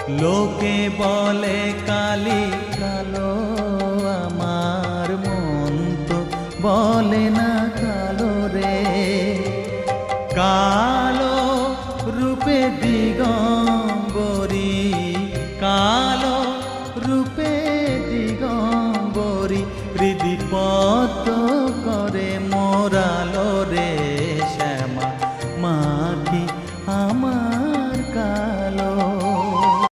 লোকে বলে কালি কালো, আমার মন তো বলে না কালো রে। কালো রূপে দিগন্ত